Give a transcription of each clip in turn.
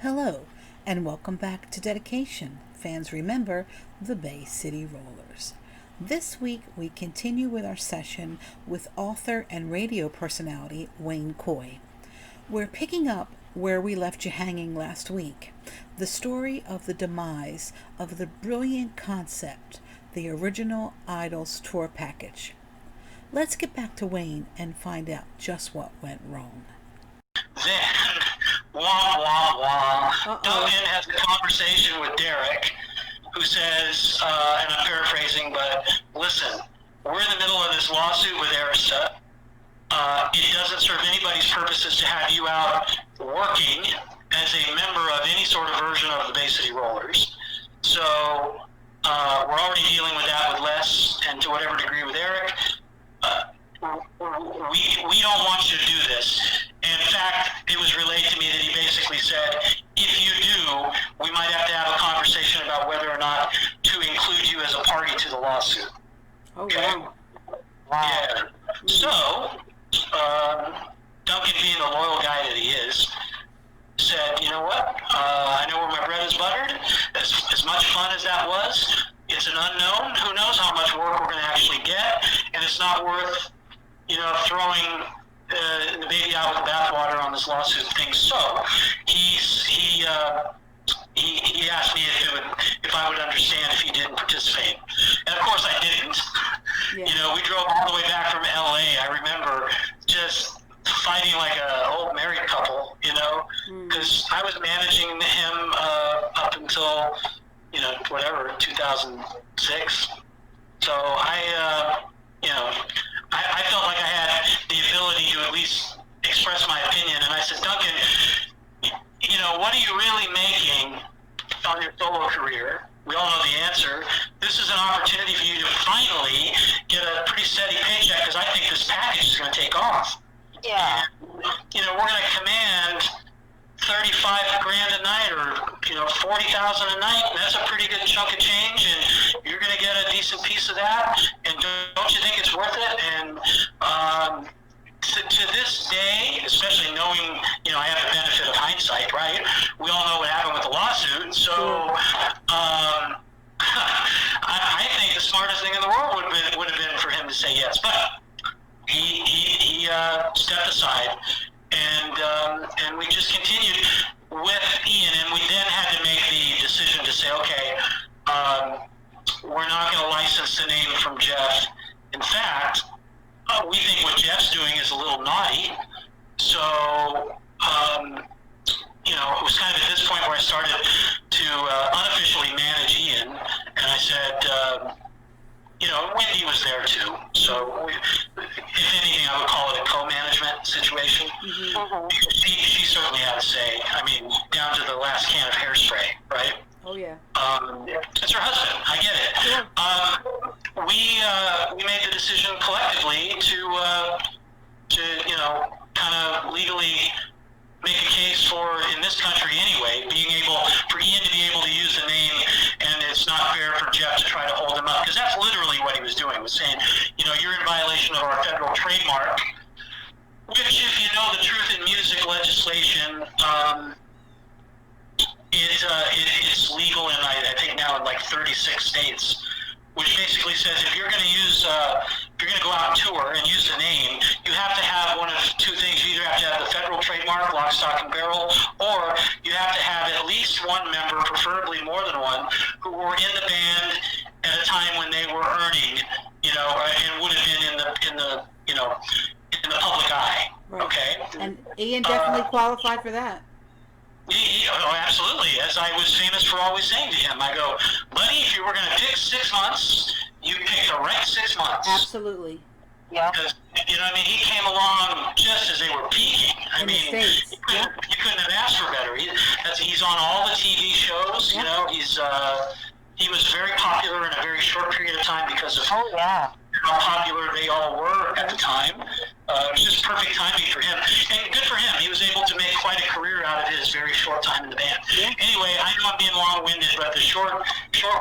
Hello, and welcome back to Dedication. Fans remember the Bay City Rollers. This week we continue with our session with author and radio personality Wayne COY. We're picking up where we left you hanging last week, the story of the demise of the brilliant concept, the original Idols tour package. Let's get back to Wayne and find out just what went wrong. Then, wah, wah, wah, Duncan has a conversation with Derek, who says, and I'm paraphrasing, but listen, we're in the middle of this lawsuit with Arista. It doesn't serve anybody's purposes to have you out working as a member of any sort of version of the Bay City Rollers. So we're already dealing with that with Les, and to whatever degree with Eric. We don't want you to do this. In fact, it was relayed to me that he basically said, if you do, we might have to have a conversation about whether or not to include you as a party to the lawsuit. Oh, okay? Wow. Yeah. So, Duncan, being the loyal guy that he is, said, you know what, I know where my bread is buttered. As much fun as that was, it's an unknown. Who knows how much work we're going to actually get, and it's not worth, throwing the baby out with the bathwater on this lawsuit thing. So he asked me if I would understand if he didn't participate, and of course I didn't. Yeah. We drove all the way back from LA. I remember just fighting like a old married couple, because I was managing him up until 2006. So I felt like I had the ability to at least express my opinion, and I said, Duncan, what are you really making on your solo career? We all know the answer. This is an opportunity for you to finally get a pretty steady paycheck, because I think this package is going to take off. Yeah. And, we're going to command $35,000 a night, or 40,000 a night. That's a pretty good chunk of change, and you're going to get a decent piece of that. And don't you think it's worth it? And to this day, especially knowing, I have the benefit of hindsight, right? We all know what happened with the lawsuit, so I think the smartest thing in the world would have been for him to say yes, but he stepped aside. And we just continued with Ian, and we then had to make the decision to say, okay, we're not going to license the name from Jeff. In fact, we think what Jeff's doing is a little naughty. So, it was kind of at this point where I started to unofficially manage Ian, and I said, Wendy was there too, so if anything, I would call it a co-management situation. Mm-hmm. She certainly had to say, down to the last can of hairspray, right? Oh yeah. It's her husband. I get it. Yeah. We made the decision collectively to kind of legally make a case for, in this country anyway, for Ian to be able to use the name, and it's not fair for Jeff to try to hold him up, because that's literally what he was doing, was saying, you're in violation of our federal trademark, which, if you know the truth in music legislation, it's legal in, I think now in like 36 states, which basically says if you're going to go out on tour and use the name, you have to have one of two things. You either have to have the federal trademark, lock, stock, and barrel, or you have to have at least one member, preferably more than one, who were in the band at a time when they were earning, and would have been in the public eye. Right. Okay. And Ian definitely qualified for that. Absolutely. As I was famous for always saying to him, I go, buddy, if you were going to pick 6 months, you picked the right 6 months. Absolutely. Yeah. Because, he came along just as they were peaking. You couldn't have asked for better. He's on all the TV shows, he was very popular in a very short period of time because of how popular they all were at the time. It was just perfect timing for him. And good for him. He was able to make quite a career out of his very short time in the band. Yeah. Anyway, I know I'm being long-winded, but the short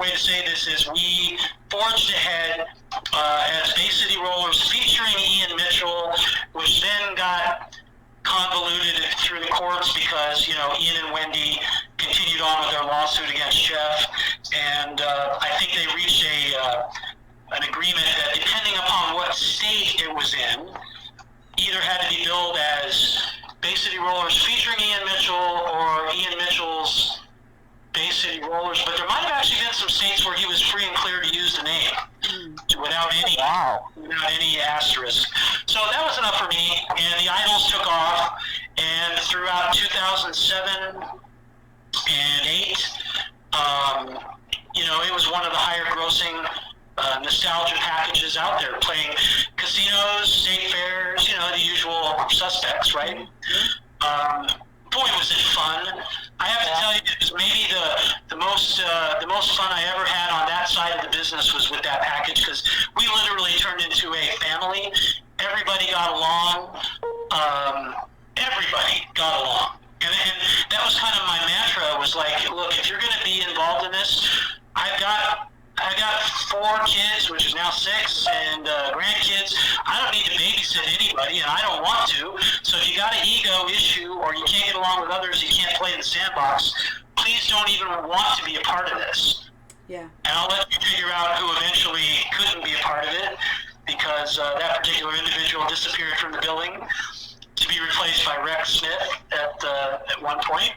way to say this is we forged ahead as Bay City Rollers featuring Ian Mitchell, which then got convoluted through the courts because, Ian and Wendy continued on with their lawsuit against Jeff, and I think they reached an agreement that depending upon what state it was in, either had to be billed as Bay City Rollers featuring Ian Mitchell or Ian Mitchell's Bay City Rollers, but there might have actually been some states where he was free and clear to use the name without any asterisk. So that was enough for me, and the Idols took off, and throughout 2007 and 8, it was one of the higher grossing nostalgia packages out there, playing casinos, state fairs, the usual suspects, right? Boy, was it fun. I have to tell you, it was maybe the most fun I ever had on that side of the business was with that package, because we literally turned into a family. Everybody got along. And that was kind of my mantra, was like, look, if you're going to be involved in this, I got 4 kids, which is now 6, and grandkids. I don't need to babysit anybody, and I don't want to. So if you got an ego issue or you can't get along with others, you can't play in the sandbox, please don't even want to be a part of this. Yeah. And I'll let you figure out who eventually couldn't be a part of it, because that particular individual disappeared from the building to be replaced by Rex Smith at one point.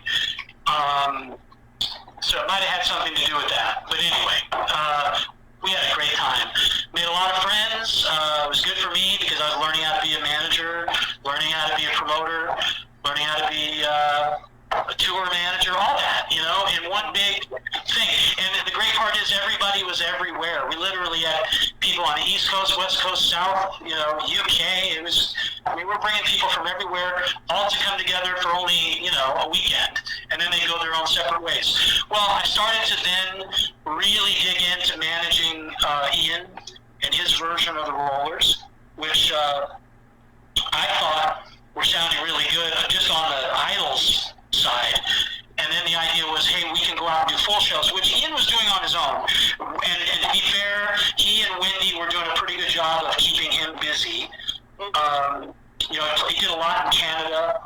So it might have had something to do with that. But anyway, we had a great time. Made a lot of friends. It was good for me because I was learning how to be a manager, learning how to be a promoter, learning how to be a tour manager, all that, in one big thing. And the great part is everybody was everywhere. We literally had people on the East Coast, West Coast, South, UK. We're bringing people from everywhere all to come together for only, a weekend. And then they go their own separate ways. Well, I started to then really dig into managing Ian and his version of the Rollers, which I thought were sounding really good just on the Idols side. And then the idea was, hey, we can go out and do full shows, which Ian was doing on his own. And to be fair, he and Wendy were doing a pretty good job of keeping him busy. He did a lot in Canada.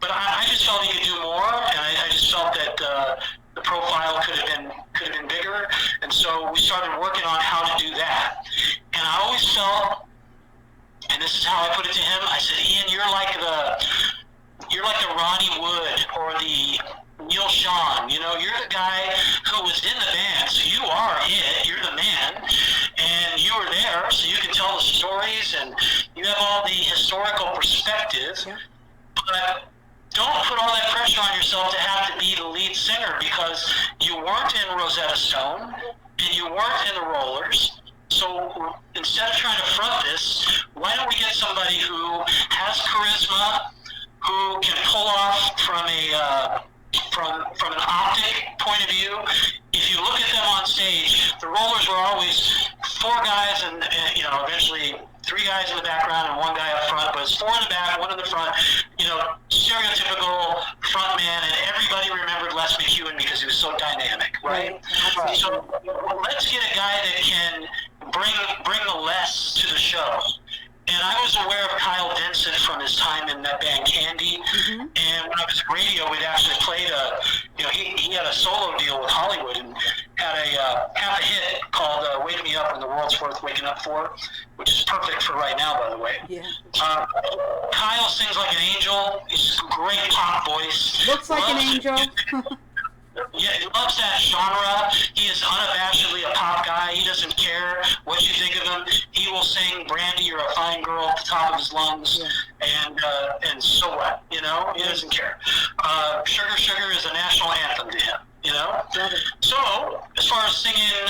But I just felt he could do more, and I just felt that the profile could have been bigger. And so we started working on how to do that. And I always felt, and this is how I put it to him, I said, Ian, you're like the Ronnie Wood or the Neil Sean. You're the guy who was in the band, so you are it. You're the man, and you were there, so you can tell the stories, and you have all the historical perspective. Yeah. But don't put all that pressure on yourself to have to be the lead singer, because you weren't in Rosetta Stone and you weren't in the Rollers. So instead of trying to front this, why don't we get somebody who has charisma, who can pull off from an optic point of view. If you look at them on stage, the Rollers were always 4 guys and eventually 3 guys in the background and 1 guy up front, but it's 4 in the back, 1 in the front, stereotypical front man, and everybody remembered Les McEwen because he was so dynamic, right? So let's get a guy that can bring the Les to the show. And I was aware of Kyle Denson from his time in that band Candy. Mm-hmm. And when I was at radio, we'd actually played he had a solo deal with Hollywood and had half a hit called Wake Me Up When the World's Worth Waking Up For, which is perfect for right now, by the way. Yeah. Kyle sings like an angel. He's a great pop voice. Looks like an angel. Yeah, he loves that genre. He is unabashedly a pop guy. He doesn't care what you think of him. He will sing "Brandy, You're a Fine Girl" at the top of his lungs, and so what? He doesn't care. "Sugar Sugar" is a national anthem to him. So as far as singing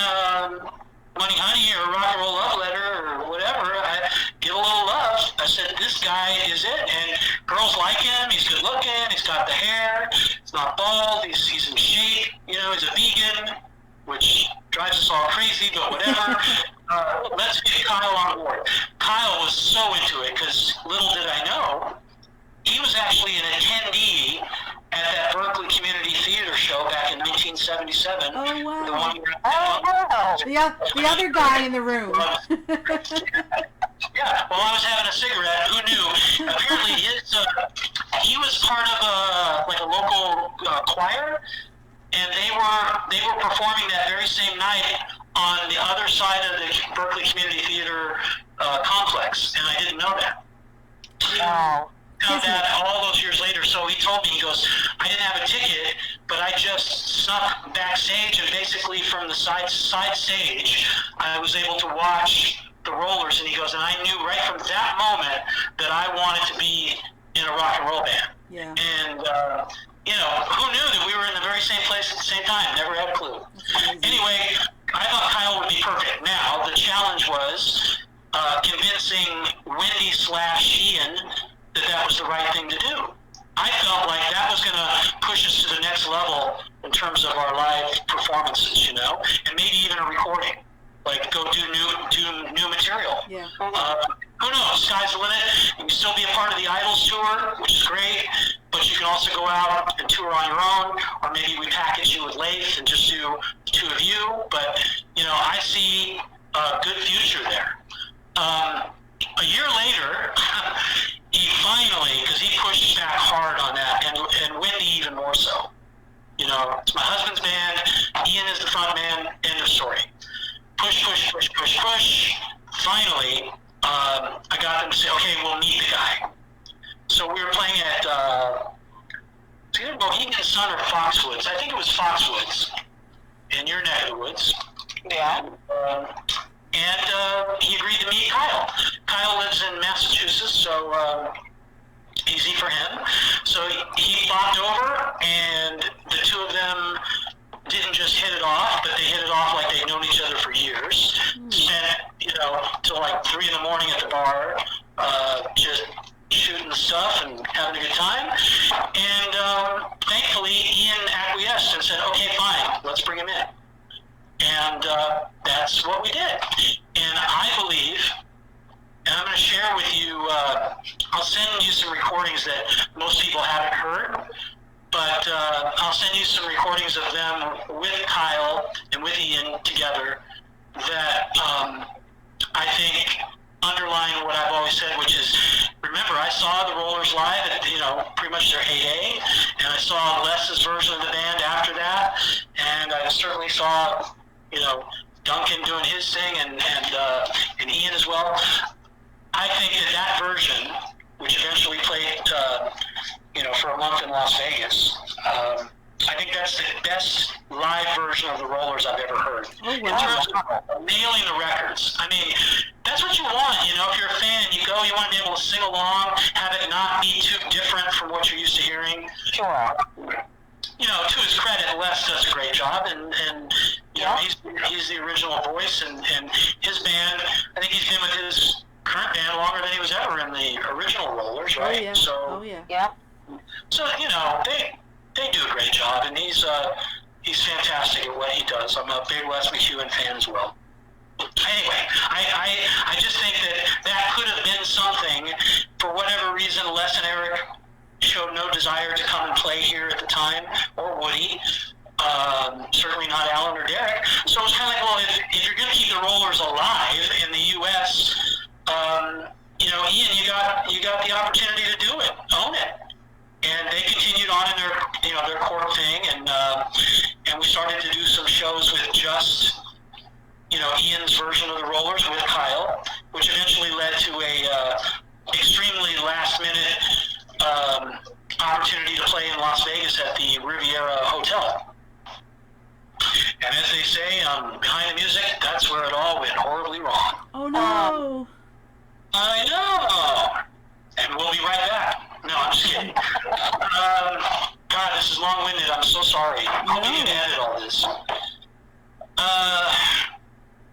"Money Honey" or "Rock and Roll Love Letter" or whatever, I give a little love. I said, this guy is it, and girls like him. He's good looking. He's got the hair. He's not bald. He's in shape. He's a vegan, which drives us all crazy, but whatever. Let's get Kyle on board. Kyle was so into it because little did I know, he was actually an attendee at that Berkeley Community Theater show back in 1977. Oh, wow. The one the other guy in the room. Yeah, while I was having a cigarette, who knew? Apparently, he was part of a local choir, and they were performing that very same night on the other side of the Berkeley Community Theater complex, and I didn't know that. Wow. Found that all those years later. So he told me, he goes, I didn't have a ticket, but I just snuck backstage, and basically from the side stage, I was able to watch the Rollers, and he goes, and I knew right from that moment that I wanted to be in a rock and roll band. Yeah. And, who knew that we were in the very same place at the same time? Never had a clue. Anyway, I thought Kyle would be perfect. Now, the challenge was convincing Wendy/Ian that was the right thing to do. I felt like that was going to push us to the next level in terms of our live performances, and maybe even a recording. Like, go do new material. Yeah. Who knows? Sky's the limit. You can still be a part of the Idols tour, which is great, but you can also go out and tour on your own, or maybe we package you with Leif and just do the two of you. But, I see a good future there. A year later, he finally, because he pushed back hard on that, and Wendy even more so. It's my husband's band, Ian is the front man, end of story. Push. Finally, I got them to say, okay, we'll meet the guy. So we were playing at it's either Bohemian Sun or Foxwoods. I think it was Foxwoods in your neck of the woods. Yeah. And he agreed to meet Kyle. Kyle lives in Massachusetts, so easy for him. So he bopped over, and the two of them didn't just hit it off, but they hit it off like they'd known each other for years. Spent, till like 3 in the morning at the bar, just shooting stuff and having a good time. And thankfully, Ian acquiesced and said, okay, fine, let's bring him in. And that's what we did. And I believe, and I'm going to share with you, I'll send you some recordings that most people haven't heard, but I'll send you some recordings of them with Kyle and with Ian together that I think underline what I've always said, which is, remember, I saw the Rollers live at, pretty much their heyday, and I saw Les's version of the band after that, and I certainly saw, Duncan doing his thing, and Ian as well. I think that version, which eventually played, for a month in Las Vegas, I think that's the best live version of the Rollers I've ever heard. Oh, wow. In terms of nailing the records. I mean, that's what you want, if you're a fan and you go, you want to be able to sing along, have it not be too different from what you're used to hearing. Sure. To his credit, Les does a great job, and he's the original voice, and his band, I think he's been with his current band longer than he was ever in the original Rollers, right? Oh, yeah. So, Yeah. So, they do a great job, and he's fantastic at what he does. I'm a big Les McEwen fan as well. Anyway, I just think that could have been something. For whatever reason, Les and Eric showed no desire to come and play here at the time, or Woody. Certainly not Alan or Derek. So it's kind of like, well, if you're going to keep the Rollers alive in the U.S., Ian, you got the opportunity to do it, own it. And they continued on in their core thing, and we started to do some shows with just, Ian's version of the Rollers with Kyle, which eventually led to a extremely last-minute opportunity to play in Las Vegas at the Riviera Hotel. And as they say, behind the music, that's where it all went horribly wrong. Oh, no. I know. And we'll be right back. No, I'm just kidding. God, this is long-winded. I'm so sorry. I'll be able to edit all this.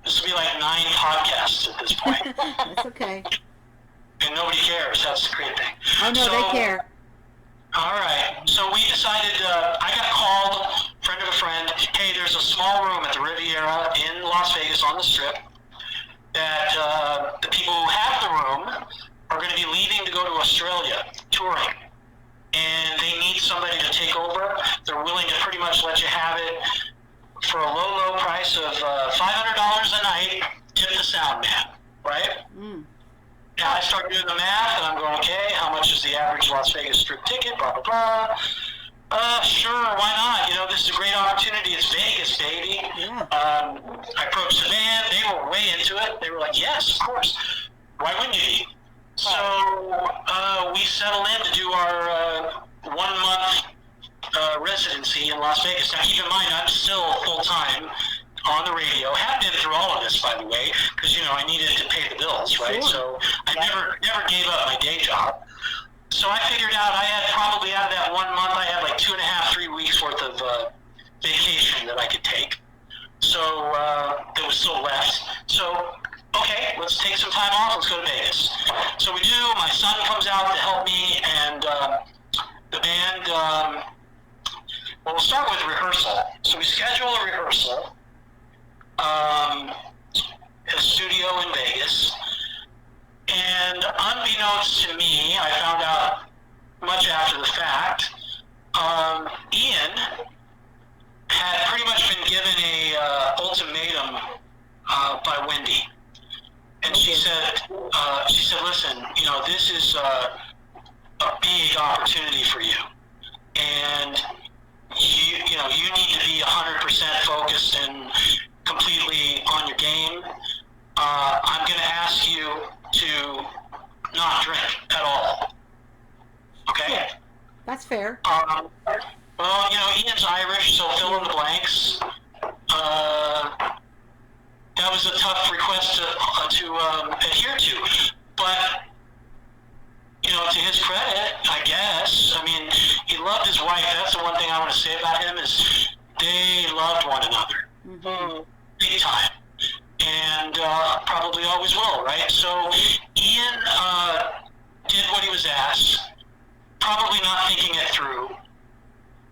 This will be like 9 podcasts at this point. That's okay. And nobody cares. That's the great thing. Oh, no, they care. All right. So we decided, I got called, friend of a friend, hey, there's a small room at the Riviera in Las Vegas on the Strip that the people who have the room are going to be leaving to go to Australia touring. And they need somebody to take over. They're willing to pretty much let you have it for a low price of $500 a night, tip the sound man, right? I start doing the math, and I'm going, okay, how much is the average Las Vegas Strip ticket? Blah blah blah. Sure, why not? You know, this is a great opportunity. It's Vegas, baby. Yeah. I approached the band. They were way into it. They were like, yes, of course. Why wouldn't you be? So we settled in to do our 1 month residency in Las Vegas. Now, keep in mind, I'm still full-time on the radio. Have been through all of this, by the way, because, you know, I needed to pay the bills, right? Sure. So I never gave up my day job. So I figured out I had probably out of that 1 month, I had like 2.5, 3 weeks worth of vacation that I could take. So that was still left. So, okay, let's take some time off. Let's go to Vegas. So we do. My son comes out to help me, and the band, well, we'll start with rehearsal. So we schedule a rehearsal at a studio in Vegas. And unbeknownst to me, I found out much after the fact, Ian had pretty much been given a ultimatum by Wendy. And she said, listen, you know, this is a big opportunity for you. And you need to be 100% focused and completely on your game. I'm going to ask you to not drink at all. Okay? Yeah, that's fair. Well, you know, Ian's Irish, so fill in the blanks. That was a tough request to adhere to. But, you know, to his credit, I guess, I mean, he loved his wife. That's the one thing I want to say about him is they loved one another. Mm-hmm. Big time. And probably always will, right? So Ian did what he was asked, probably not thinking it through.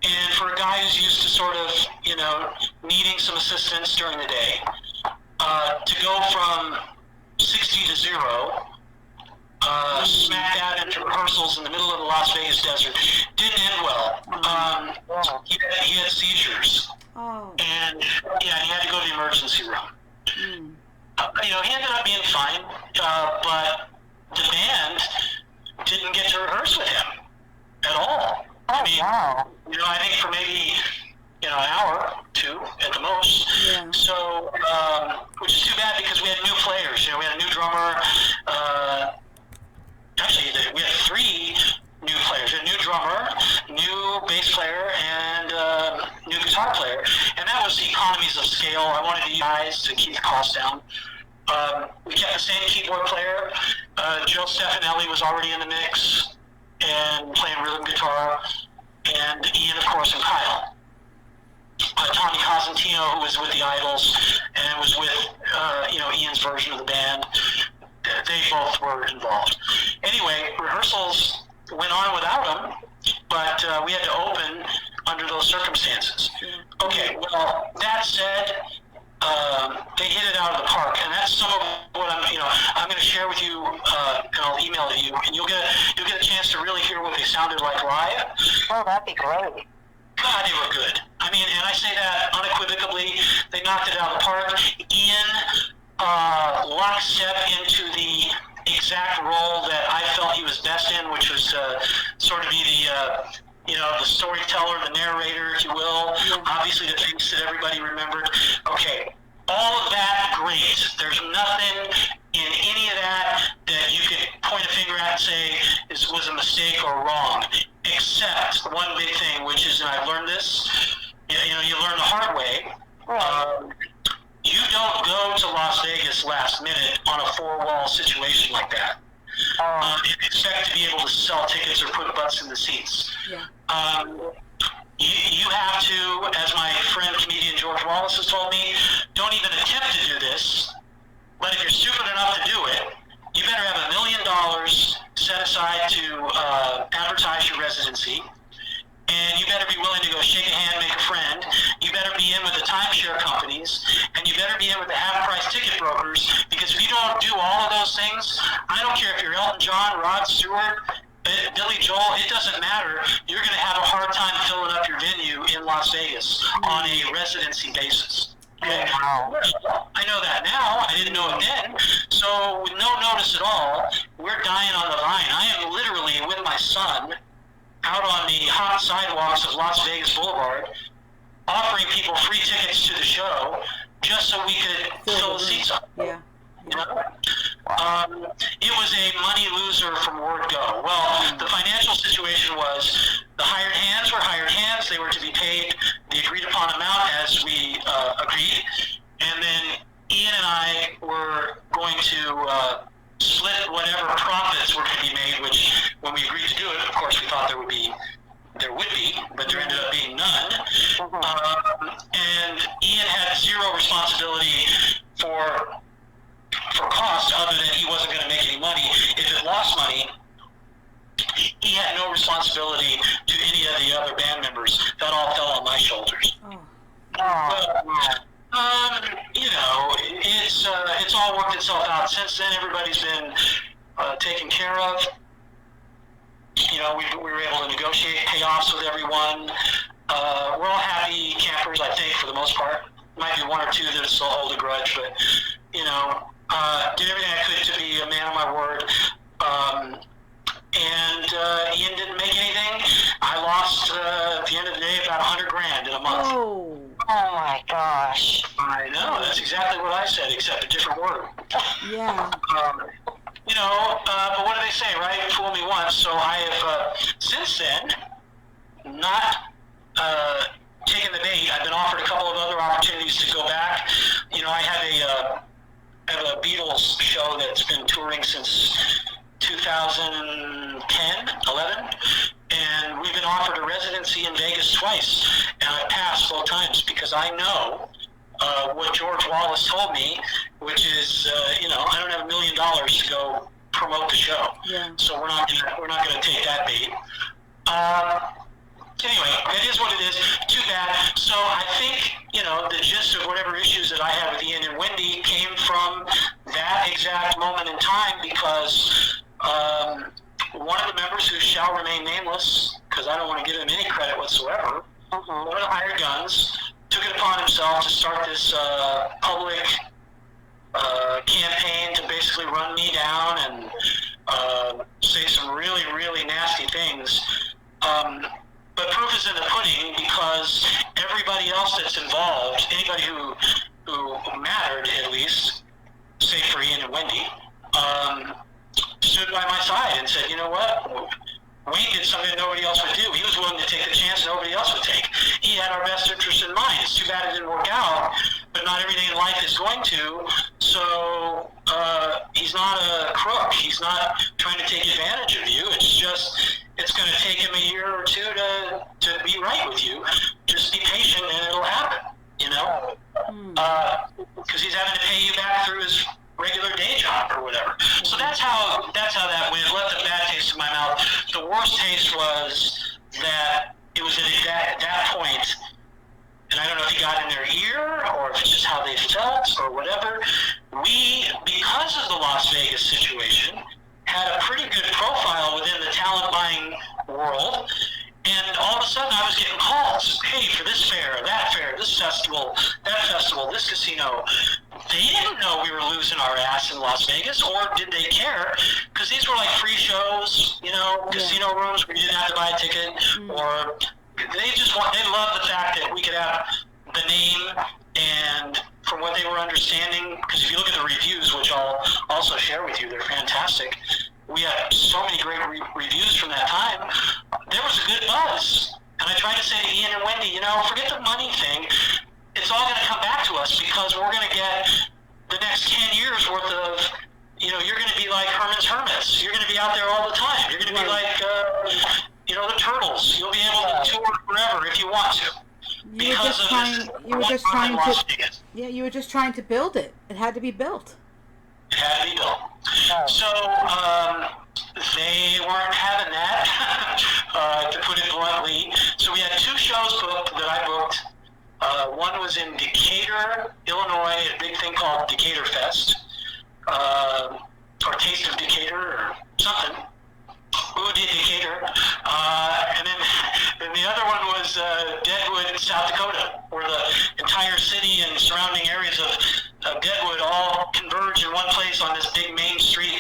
And for a guy who's used to sort of, you know, needing some assistance during the day, to go from 60 to 0, smack dab into rehearsals in the middle of the Las Vegas desert, didn't end well. He had seizures. Oh. And, yeah, he had to go to the emergency room. Mm. You know, he ended up being fine, but the band didn't get to rehearse with him at all. I mean, you know, I think for maybe, you know, an hour, 2 at the most. Yeah. So, which is too bad because we had new players. You know, we had a new drummer. Actually, we had 3 new players. A new drummer, new bass player, and new guitar player. And that was the economies of scale. I wanted you guys to keep the costs down. We kept the same keyboard player. Joe Stefanelli was already in the mix and playing rhythm guitar. And Ian, of course, and Kyle. Tommy Cosentino, who was with the Idols and was with, you know, Ian's version of the band. They both were involved. Anyway, rehearsals went on without him, but we had to open under those circumstances. Okay, well, that said, they hit it out of the park, and that's some of what I'm going to share with you, and I'll email it to you, and you'll get a chance to really hear what they sounded like live. Oh, that'd be great. God, they were good. I mean, and I say that unequivocally. They knocked it out of the park. Ian lockstep into the exact role that I felt he was best in, which was sort of be the, the storyteller, the narrator, if you will. Obviously, the things that everybody remembered. Okay, all of that, great. There's nothing in any of that you could point a finger at and say was a mistake or wrong, except one big thing, which is, and I've learned this, you learn the hard way. You don't go to Las Vegas last minute on a 4-wall situation like that. And expect to be able to sell tickets or put butts in the seats. Yeah. You have to, as my friend comedian George Wallace has told me, don't even attempt to do this. But if you're stupid enough to do it, you better have $1 million set aside to advertise your residency. And you better be willing to go shake a hand, make a friend. You better be in with the timeshare companies, and you better be in with the half-price ticket brokers, because if you don't do all of those things, I don't care if you're Elton John, Rod Stewart, Billy Joel, it doesn't matter. You're going to have a hard time filling up your venue in Las Vegas on a residency basis. Okay? I know that now. I didn't know it then. So with no notice at all, we're dying on the vine. I am literally with my son out on the hot sidewalks of Las Vegas Boulevard, offering people free tickets to the show just so we could fill the seats up. Yeah. You know? It was a money loser from word go. Well, the financial situation was the hired hands were hired hands. They were to be paid the agreed upon amount as we agreed. And then Ian and I were going to split whatever profits were going to be made, which when we agreed to do it, of course, we thought there would be, but there ended up being none. And Ian had zero responsibility for cost other than he wasn't going to make any money. If it lost money, he had no responsibility to any of the other band members. That all fell on my shoulders. You know, it's all worked itself out. Since then, everybody's been taken care of. You know, we were able to negotiate payoffs with everyone. We're all happy campers, I think, for the most part. Might be one or two that still hold a grudge, but, you know, did everything I could to be a man of my word. And Ian didn't make anything. I lost, at the end of the day, about $100,000 in a month. Oh my gosh. I know, that's exactly what I said, except a different word. Yeah. You know, but what do they say, right? Fool me once. So I have, since then, not taken the bait. I've been offered a couple of other opportunities to go back. You know, I have a Beatles show that's been touring since 2010, 11, and we've been offered a residency in Vegas twice, and I passed both times because I know what George Wallace told me, which is, you know, I don't have $1 million to go promote the show, so we're not gonna take that bait. Anyway, it is what it is. Too bad. So I think, you know, the gist of whatever issues that I had with Ian and Wendy came from that exact moment in time because one of the members, who shall remain nameless, because I don't want to give him any credit whatsoever, one of the hired guns took it upon himself to start this public campaign to basically run me down and say some really, really nasty things. But proof is in the pudding because everybody else that's involved, anybody who mattered at least, save for Ian and Wendy, stood by my side and said, you know what? Wayne did something that nobody else would do. He was willing to take a chance nobody else would take. He had our best interest in mind. It's too bad it didn't work out, but not everything in life is going to. So he's not a crook. He's not trying to take advantage of you. It's just, it's going to take him a year or two to be right with you. Just be patient and it'll happen, you know? Because he's having to pay you back through his regular day job or whatever. So that's how that went. It left a bad taste in my mouth. The worst taste was that it was at that point, and I don't know if he got in their ear or if it's just how they felt or whatever. We, because of the Las Vegas situation, had a pretty good profile within the talent buying world. And all of a sudden, I was getting calls. Hey, for this fair, that fair, this festival, that festival, this casino. They didn't know we were losing our ass in Las Vegas, or did they care? Because these were like free shows, you know, casino rooms where you didn't have to buy a ticket, or they loved the fact that we could have the name. And from what they were understanding, because if you look at the reviews, which I'll also share with you, they're fantastic. We had so many great reviews from that time. There was a good buzz. And I tried to say to Ian and Wendy, you know, forget the money thing. It's all going to come back to us because we're going to get the next 10 years worth of, you know, you're going to be like Herman's Hermits. You're going to be out there all the time. You're going to be like, you know, the Turtles. You'll be able to tour forever if you want to. You were just trying to build it. It had to be built. It had to be built. So they weren't having that, to put it bluntly. So we had 2 shows booked that I booked. One was in Decatur, Illinois, a big thing called Decatur Fest, or Taste of Decatur, or something. Who did Decatur? And then the other one was Deadwood, South Dakota, where the entire city and surrounding areas of Deadwood all converge in one place on this big main street.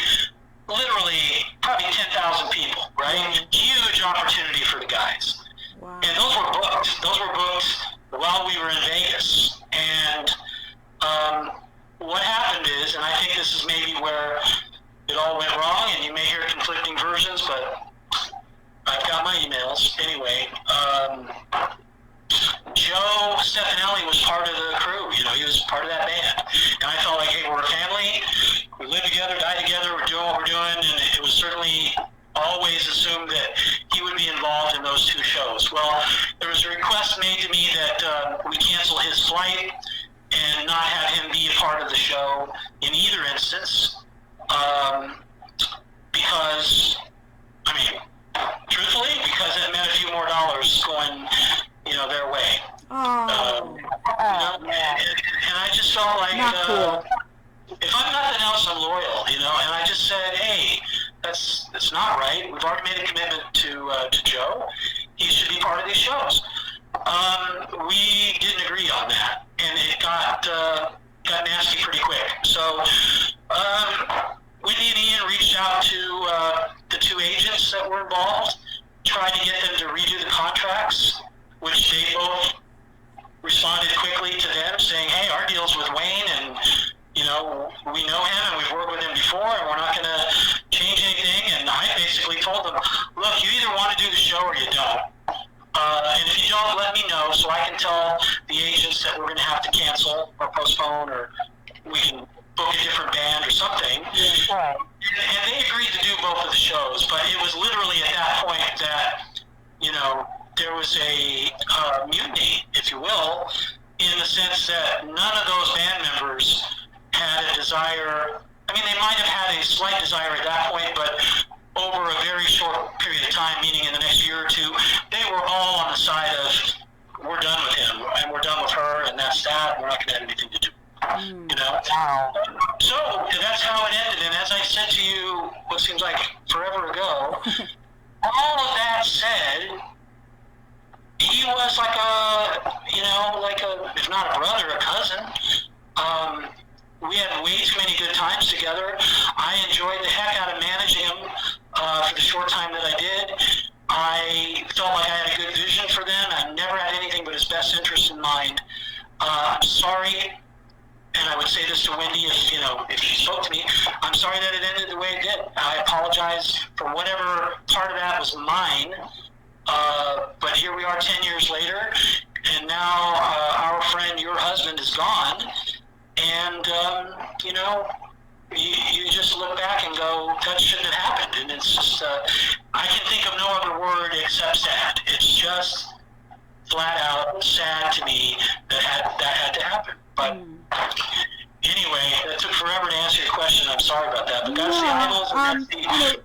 literally probably 10,000 people, right? Huge opportunity for the guys. Wow. And those were booked. Those were booked while we were in Vegas. And what happened is, and I think this is maybe where it all went wrong, and you may hear conflicting versions, but I've got my emails. Anyway, Joe Stefanelli was part of the crew. You know, he was part of that band. And I felt like, hey, we're a family. We live together, die together. We're doing what we're doing. And it was certainly always assumed that he would be involved in those two shows. Well, there was a request made to me that we cancel his flight and not have him be a part of the show in either instance. Because, I mean, truthfully, because it meant a few more dollars going, you know, their way. Oh. And I just felt like, not cool. If I'm nothing else, I'm loyal, you know. And I just said, hey, that's not right. We've already made a commitment to Joe. He should be part of these shows. We didn't agree on that, and it got nasty pretty quick. So Whitney and Ian reached out to the two agents that were involved, tried to get them to redo the contracts, which they both responded quickly to them, saying, hey, our deal's with Wayne, and, you know, we know him, and we've worked with him before, and we're not going to change anything. And I basically told them, look, you either want to do the show or you don't. And if you don't, let me know so I can tell the agents that we're going to have to cancel or postpone, or we can book a different band or something. Right. And they agreed to do both of the shows, but it was literally at that point that, you know, there was a mutiny, if you will, in the sense that none of those band members had a desire. I mean, they might have had a slight desire at that point, but over a very short period of time, meaning in the next year or two, they were all on the side of, we're done with him, and we're done with her, and that's that, and we're not going to have anything to do. You know? So that's how it ended. And as I said to you, what seems like forever ago, all of that said, he was like if not a brother, a cousin. We had way too many good times together. I enjoyed the heck out of managing him for the short time that I did. I felt like I had a good vision for them. I never had anything but his best interest in mind. I'm sorry, and I would say this to Wendy if she spoke to me, I'm sorry that it ended the way it did. I apologize for whatever part of that was mine. But here we are 10 years later, and now our friend, your husband, is gone. And, you just look back and go, that shouldn't have happened. And it's just, I can think of no other word except sad. It's just flat out sad to me that had to happen. But anyway, that took forever to answer your question. I'm sorry about that. But that's the Idols, and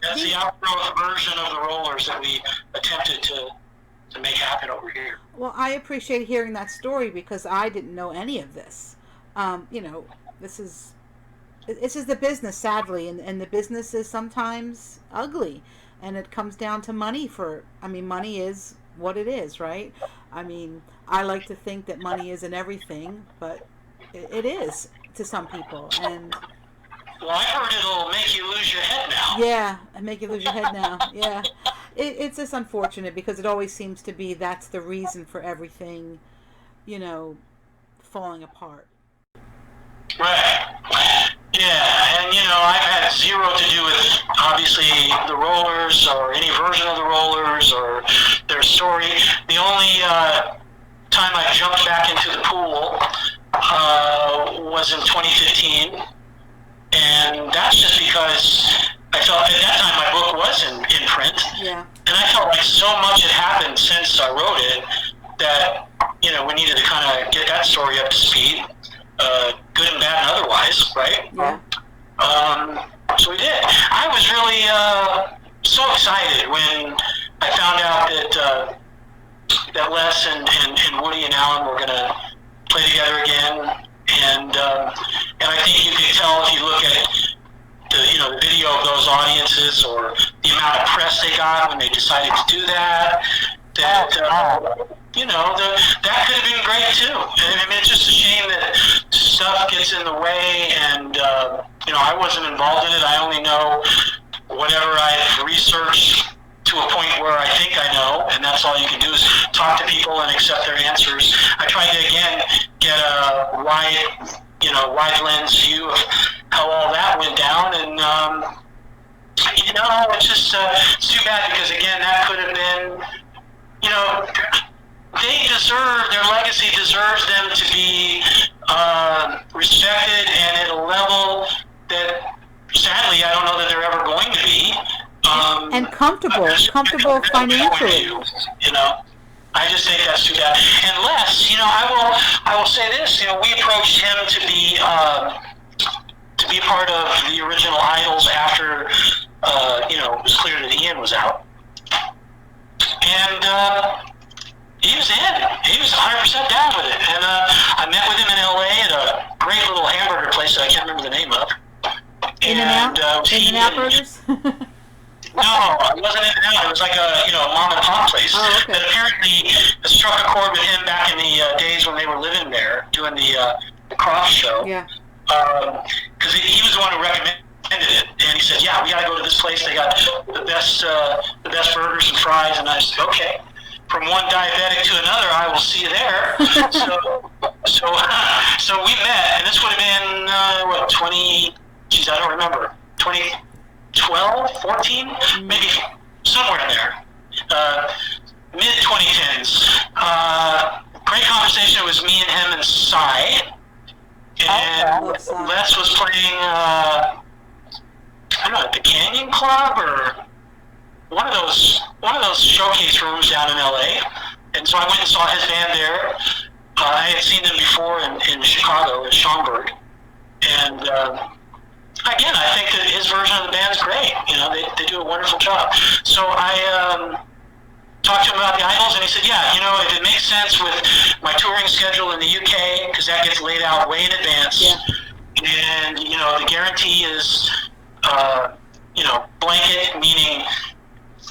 that's the outgrowth version of the Rollers that we attempted to make happen over here. Well, I appreciate hearing that story because I didn't know any of this. This is the business, sadly, and the business is sometimes ugly, and it comes down to money. Money is what it is, right? I mean, I like to think that money isn't everything, but it is to some people. And well, I heard it'll make you lose your head now. Yeah, make you lose your head now. Yeah, it's just unfortunate because it always seems to be that's the reason for everything, falling apart. Right. Yeah, and I've had zero to do with obviously the Rollers or any version of the Rollers or their story. The only time I jumped back into the pool was in 2015, and that's just because I felt at that time my book was in print, and I felt like so much had happened since I wrote it that we needed to kind of get that story up to speed. Good and bad and otherwise, right? Yeah. So we did. I was really so excited when I found out that Les and Woody and Alan were going to play together again, and I think you can tell if you look at the video of those audiences or the amount of press they got when they decided to do that. That could have been great too. I mean, it's just a shame that stuff gets in the way, and I wasn't involved in it. I only know whatever I've researched to a point where I think I know, and that's all you can do is talk to people and accept their answers. I tried to, again, get a wide lens view of how all that went down, and it's just it's too bad because, again, that could have been, their legacy deserves them to be respected and at a level that, sadly, I don't know that they're ever going to be. And comfortable financially. I just think that's too bad. Unless, I will say this. We approached him to be part of the original Idols after, it was clear that Ian was out, and he was in. He was 100% down with it. And I met with him in LA at a great little hamburger place that I can't remember the name of. In-N-Out Burgers? No, it wasn't In-N-Out. It was like a mom and pop place. Oh, okay. That apparently struck a chord with him back in the days when they were living there doing the Croft show. Yeah. Because he was the one who recommended it, and he said, "Yeah, we got to go to this place. They got the best burgers and fries." And I said, "Okay." From one diabetic to another, I will see you there. So we met, and this would have been I don't remember, 2012, 14, maybe somewhere in there, mid 2010s. Great conversation. It was me and him and Cy, and Les was playing, I don't know, at the Canyon Club or one of those showcase rooms down in LA, and so I went and saw his band there. I had seen them before in Chicago, in Schaumburg, and again, I think that his version of the band's great. They do a wonderful job. So I talked to him about the Idols, and he said, "Yeah, if it makes sense with my touring schedule in the UK, because that gets laid out way in advance, and the guarantee is, blanket, meaning."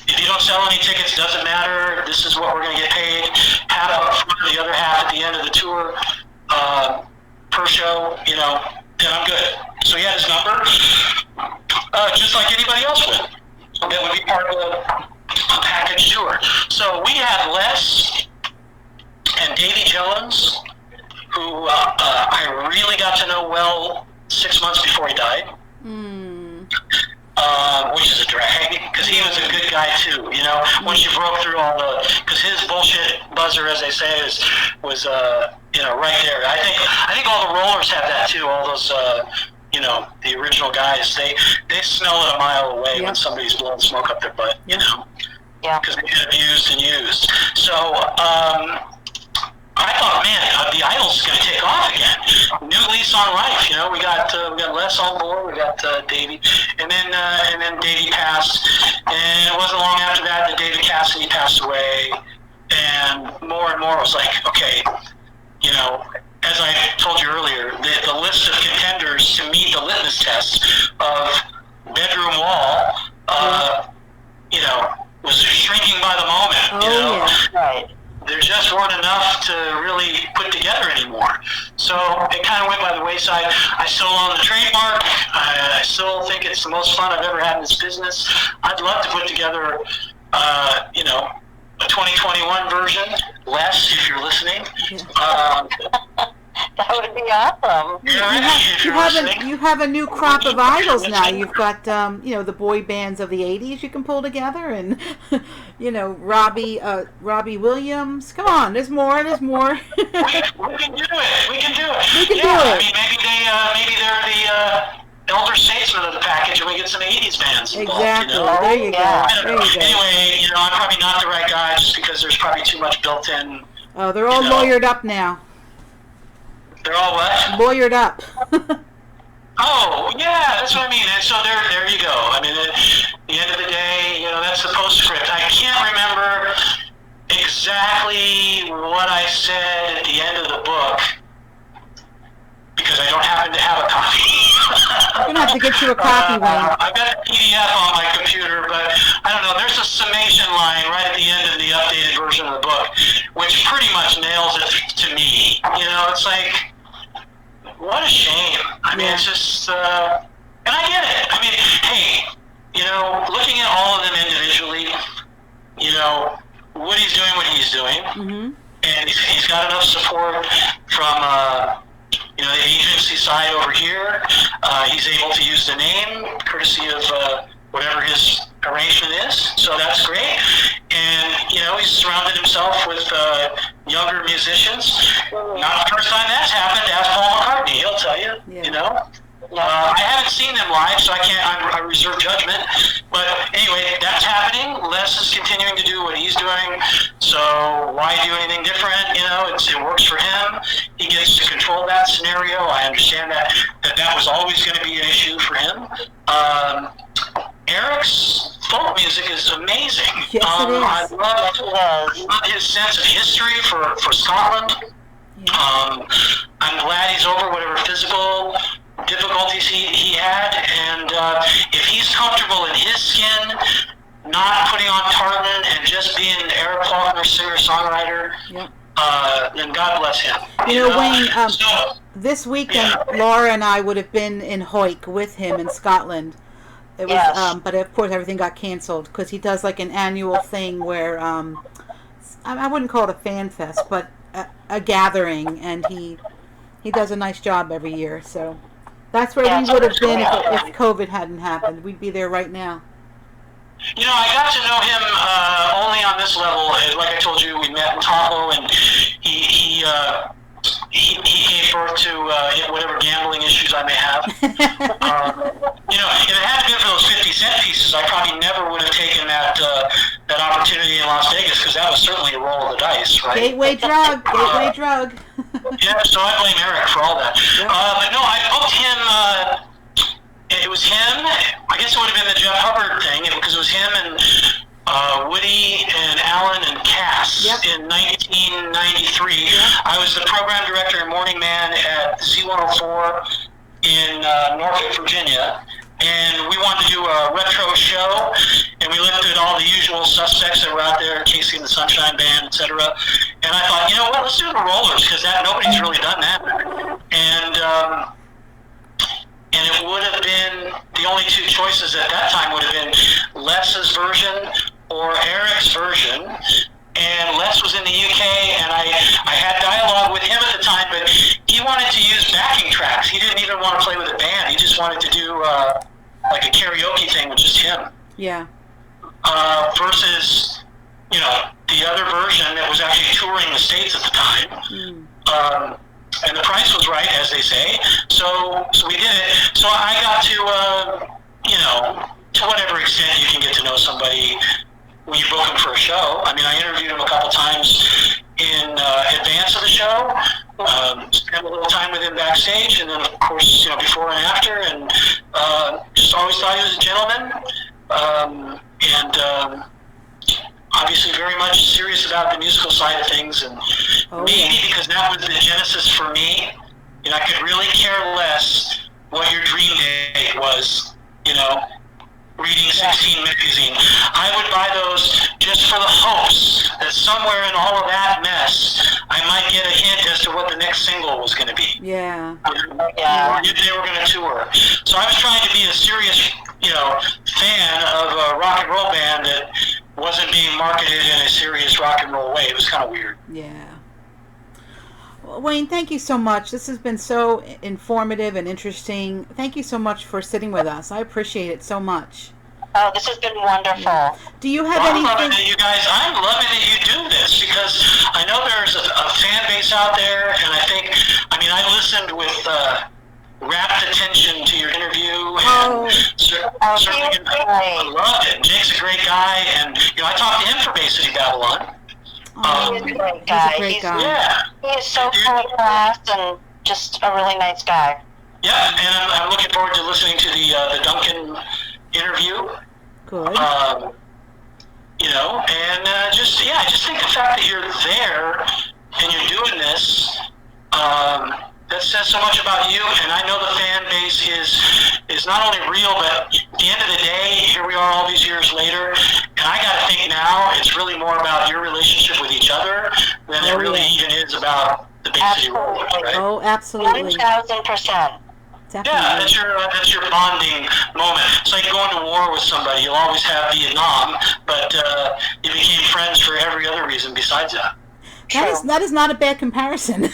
If you don't sell any tickets, doesn't matter. This is what we're going to get paid. Half up front, the other half at the end of the tour, per show. Then I'm good. So he had his number, just like anybody else would. That would be part of a package tour. So we had Les and Davy Jones, who I really got to know well 6 months before he died. Which is a drag, because he was a good guy too, once you broke through because his bullshit buzzer, as they say, was right there. I think all the rollers have that too, all those, the original guys, they smell it a mile away when somebody's blowing smoke up their butt, because they get abused and used. So, I thought, man, the Idols is going to take off again. New lease on life. We got Les on board. We got Davey, and then Davey passed, and it wasn't long after that David Cassidy passed away, and more was like, okay, as I told you earlier, the list of contenders to meet the litmus test of Bedroom Wall, was shrinking by the moment. Right. There just weren't enough to really put together anymore. So it kind of went by the wayside. I still own the trademark. I still think it's the most fun I've ever had in this business. I'd love to put together, a 2021 version. Les, if you're listening. That would be awesome. You have a new crop of idols now. You've got the boy bands of the '80s you can pull together, and Robbie Williams. Come on, there's more. We can do it. We can do it. I mean, maybe they're the elder statesmen of the package, and we get some '80s bands involved. Exactly. There you go. Anyway, I'm probably not the right guy just because there's probably too much built in. Oh, they're all lawyered up now. They're all what? Lawyered up. Oh, yeah, that's what I mean. And so there you go. I mean, at the end of the day, that's the postscript. I can't remember exactly what I said at the end of the book because I don't happen to have a copy. I'm going to have to get you a copy, Wayne. I've got a PDF on my computer, but I don't know. There's a summation line right at the end of the updated version of the book, which pretty much nails it to me. It's like, what a shame. I mean, it's just, and I get it. I mean, hey, looking at all of them individually, Woody's doing what he's doing, and he's got enough support from the agency side over here. He's able to use the name courtesy of whatever his arrangement is, so that's great. And he's surrounded himself with younger musicians. Not the first time that's happened. Ask Paul McCartney; he'll tell you. Yeah. I haven't seen them live, so I reserve judgment. But anyway, that's happening. Les is continuing to do what he's doing. So why do anything different? It works for him. He gets to control that scenario. I understand that was always going to be an issue for him. Eric's folk music is amazing. Yes, it is. I love his sense of history for Scotland. Yeah. I'm glad he's over whatever physical difficulties he had, and if he's comfortable in his skin, not putting on tartan and just being Eric Faulkner, singer-songwriter, then God bless him. Wayne, this weekend, Laura and I would have been in Hawick with him in Scotland. It was, but of course everything got canceled because he does like an annual thing where, I wouldn't call it a fan fest, but a gathering, and he does a nice job every year, so that's where we would have been if COVID hadn't happened. We'd be there right now. I got to know him only on this level. Like I told you, we met in Tahoe, and he gave birth to whatever gambling issues I may have. If it hadn't been for those 50-cent pieces, I probably never would have taken that opportunity in Las Vegas, because that was certainly a roll of the dice, right? Gateway drug. Yeah, so I blame Eric for all that. Yep. But no, I booked him. It was him. I guess it would have been the Jeff Hubbard thing, because it was him and Woody and Alan and Cass in 1993. Yep. I was the program director and morning man at Z104 in Norfolk, Virginia. And we wanted to do a retro show, and we looked at all the usual suspects that were out there, Casey and the Sunshine Band, etc. And I thought, you know what, let's do the Rollers, because nobody's really done that. And it would have been, the only two choices at that time would have been Les's version or Eric's version. And Les was in the UK, and I had dialogue with him at the time, but he wanted to use backing tracks. He didn't even want to play with a band. He just wanted to do like a karaoke thing with just him. Yeah. Versus, the other version that was actually touring the States at the time. And the price was right, as they say. So we did it. So I got to, to whatever extent you can get to know somebody when you book him for a show. I mean, I interviewed him a couple times in advance of the show, spent a little time with him backstage, and then, of course, before and after, and just always thought he was a gentleman, and obviously very much serious about the musical side of things, and maybe because that was the genesis for me, I could really care less what your dream date was, reading 16 magazine. I would buy those just for the hopes that somewhere in all of that mess, I might get a hint as to what the next single was going to be. Yeah. Or if they were going to tour. So I was trying to be a serious, fan of a rock and roll band that wasn't being marketed in a serious rock and roll way. It was kind of weird. Yeah. Well, Wayne, thank you so much. This has been so informative and interesting. Thank you so much for sitting with us. I appreciate it so much. Oh, this has been wonderful. Yeah. Do you have anything? I'm loving it, you guys. I'm loving that you do this, because I know there's a fan base out there, and I listened with rapt attention to your interview, and certainly I loved it. Jake's a great guy, and I talked to him for Bay City Babylon. He's a great guy. He's a great guy. Yeah. He is so full of class and just a really nice guy. Yeah, and I'm looking forward to listening to the Duncan interview. Good. And I just think the fact that you're there and you're doing this, that says so much about you. And I know the fan base is not only real, but at the end of the day, here we are all these years later, and I got to think now it's really more about your relationship with each other than it really even is about the Bay City Rollers, right? Oh, absolutely. 1,000%. Definitely. Yeah, that's your bonding moment. It's like going to war with somebody. You'll always have Vietnam, but you became friends for every other reason besides that. That is not a bad comparison.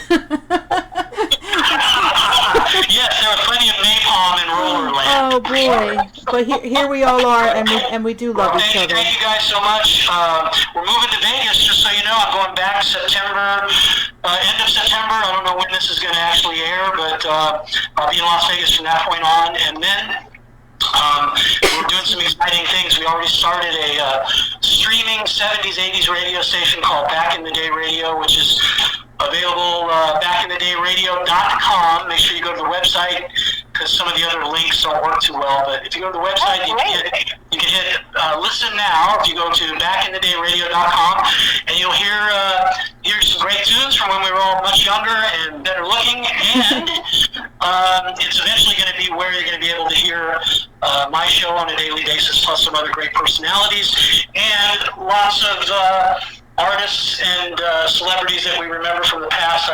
Yes, there was plenty of napalm in Rollerland. Oh boy! But here we all are, and we do love each other. Thank you guys so much. We're moving to Vegas, just so you know. I'm going back September, end of September. I don't know when this is going to actually air, but I'll be in Las Vegas from that point on, and then. We're doing some exciting things. We already started a streaming 70s, 80s radio station called Back in the Day Radio, which is available backinthedayradio.com. Make sure you go to the website because some of the other links don't work too well. But if you go to the website, you can hit listen now. If you go to backinthedayradio.com, and you'll hear some great tunes from when we were all much younger and better looking. And it's eventually going to be where you're going to be able to hear my show on a daily basis, plus some other great personalities and lots of artists and celebrities that we remember from the past.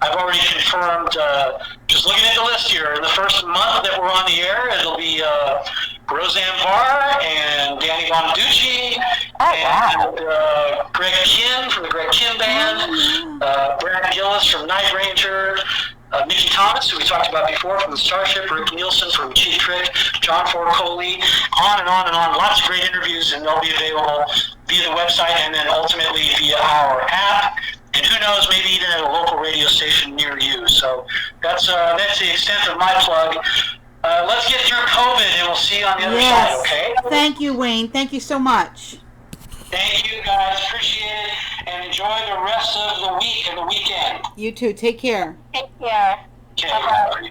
I've already confirmed, just looking at the list here, in the first month that we're on the air, it'll be Roseanne Barr and Danny Bonaducci and Greg Kinn from the Greg Kinn Band, Brad Gillis from Night Ranger, Mickey Thomas, who we talked about before from the Starship, Rick Nielsen from Cheap Trick, John Ford Coley, on and on and on. Lots of great interviews, and they'll be available via the website and then ultimately via our app. And who knows, maybe even at a local radio station near you. So that's the extent of my plug. Let's get through COVID, and we'll see you on the other side, okay? Thank you, Wayne. Thank you so much. Thank you, guys. Appreciate it. And enjoy the rest of the week and the weekend. You too. Take care. Take care. Okay. Bye.